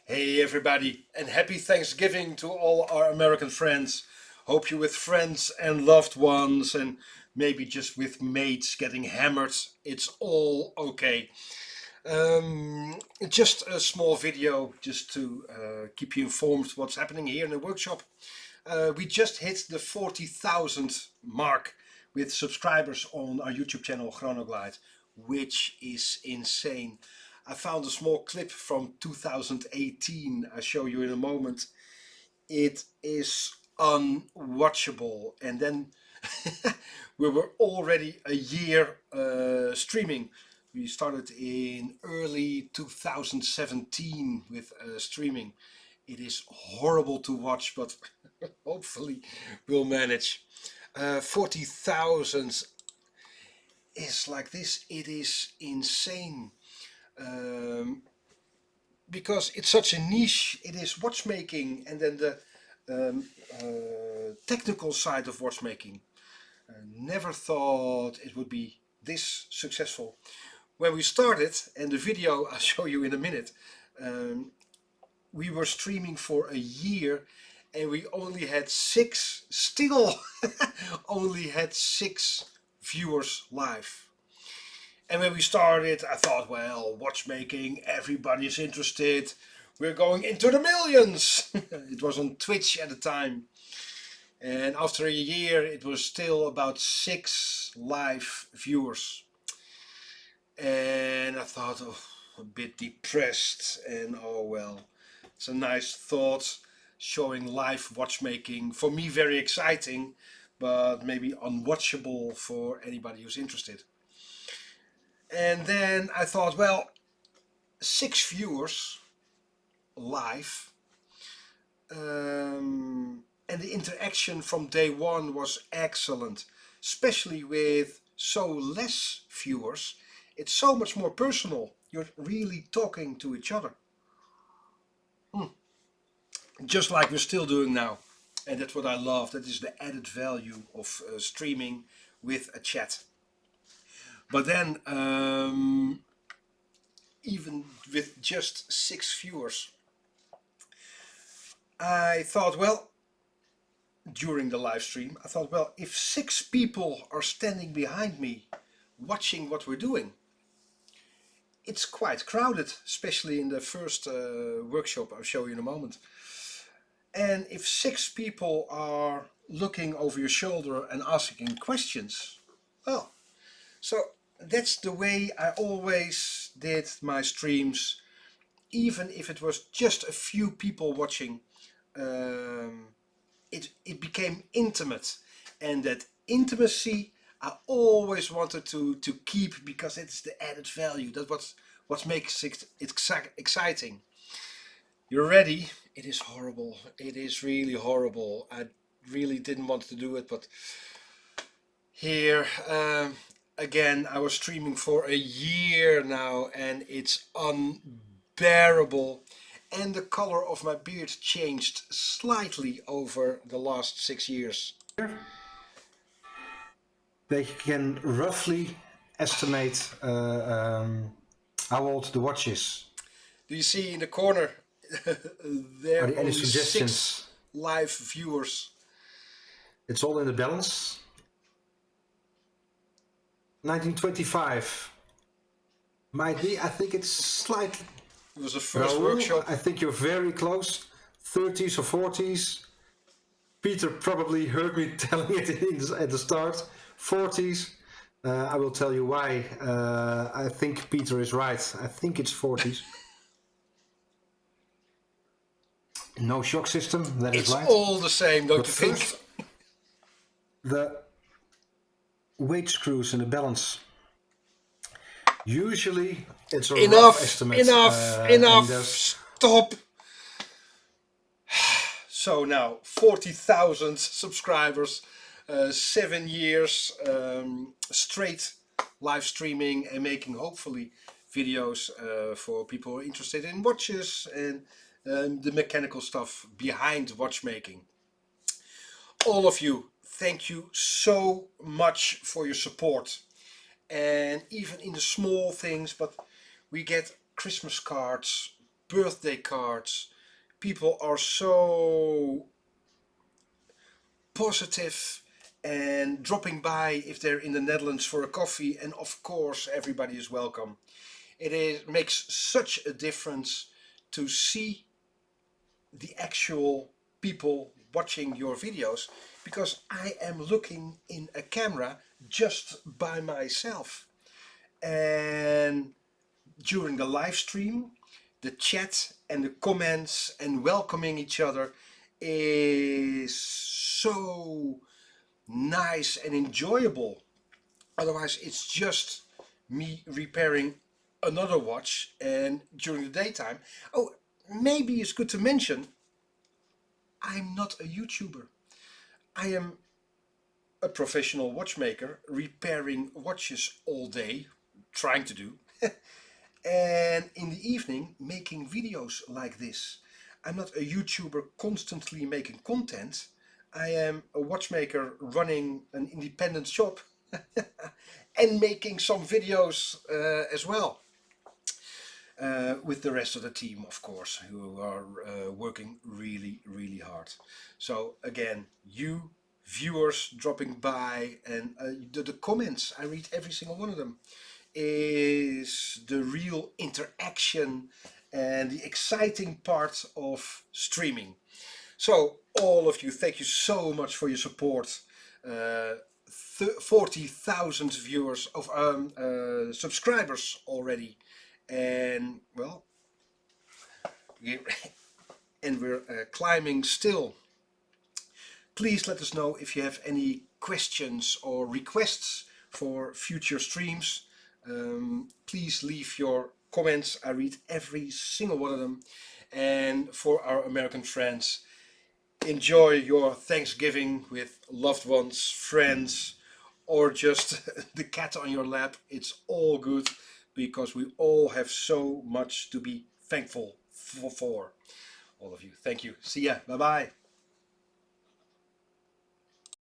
Hey everybody, and happy Thanksgiving to all our American friends. Hope you're with friends and loved ones and maybe just with mates getting hammered. It's all okay. Just a small video just to keep you informed what's happening here in the workshop. We just hit the 40,000 mark with subscribers on our YouTube channel Chronoglide, which is insane. I found a small clip from 2018 I'll show you in a moment. It is unwatchable, and then we were already a year streaming. We started in early 2017 with streaming. It is horrible to watch, but hopefully we'll manage. 40,000 is like this. It is insane. Because it's such a niche. It is watchmaking and then the technical side of watchmaking. Never thought it would be this successful. When we started, and the video I'll show you in a minute, we were streaming for a year and we only had still only had 6 viewers live. And when we started, I thought, well, watchmaking, everybody's interested. We're going into the millions. It was on Twitch at the time. And after a year, it was still about 6 live viewers. And I thought, oh, a bit depressed. And oh well, it's a nice thought, showing live watchmaking. For me, very exciting, but maybe unwatchable for anybody who's interested. And then I thought, well, 6 viewers live, and the interaction from day one was excellent, especially with so less viewers. It's so much more personal. You're really talking to each other. Just like we're still doing now. And that's what I love. That is the added value of streaming with a chat. But then, even with just 6 viewers, I thought, well, during the live stream, I thought, well, if 6 people are standing behind me watching what we're doing, it's quite crowded, especially in the first workshop I'll show you in a moment. And if 6 people are looking over your shoulder and asking questions, well, so that's the way I always did my streams. Even if it was just a few people watching, it became intimate, and that intimacy I always wanted to keep, because it's the added value. That's what makes it exciting. You're ready? It is horrible. It is really horrible. I really didn't want to do it, but here again, I was streaming for a year now, and it's unbearable. And the color of my beard changed slightly over the last 6 years. They can roughly estimate how old the watch is. Do you see in the corner? There Are are there any only suggestions? 6 live viewers. It's all in the balance. 1925. Might be. I think it's slightly. It was the first Raoul, workshop. I think you're very close. 30s or 40s. Peter probably heard me telling it at the start. 40s. I will tell you why. I think Peter is right. I think it's 40s. No shock system. That is right. It's all the same, don't But you think? first, the weight screws in the balance. Usually it's a rough estimate. Enough, stop. So now 40,000 subscribers, 7 years straight live streaming and making hopefully videos for people who are interested in watches and the mechanical stuff behind watchmaking. All of you, thank you so much for your support. And even in the small things, but we get Christmas cards, birthday cards. People are so positive and dropping by if they're in the Netherlands for a coffee, and of course everybody is welcome. Makes such a difference to see the actual people watching your videos, because I am looking in a camera just by myself. And during the live stream, the chat and the comments and welcoming each other is so nice and enjoyable. Otherwise, it's just me repairing another watch, and during the daytime. Oh, maybe it's good to mention, I'm not a YouTuber. I am a professional watchmaker repairing watches all day, trying to do, and in the evening making videos like this. I'm not a YouTuber constantly making content. I am a watchmaker running an independent shop and making some videos as well. With the rest of the team, of course, who are working really, really hard. So again, you viewers dropping by, and the comments, I read every single one of them, is the real interaction and the exciting part of streaming. So all of you, thank you so much for your support. 40,000 viewers of subscribers already, and well, we're climbing still. Please let us know if you have any questions or requests for future streams. Please leave your comments. I read every single one of them. And for our American friends, enjoy your Thanksgiving with loved ones, friends, or just the cat on your lap. It's all good, because we all have so much to be thankful for. All of you. Thank you. See ya. Bye bye.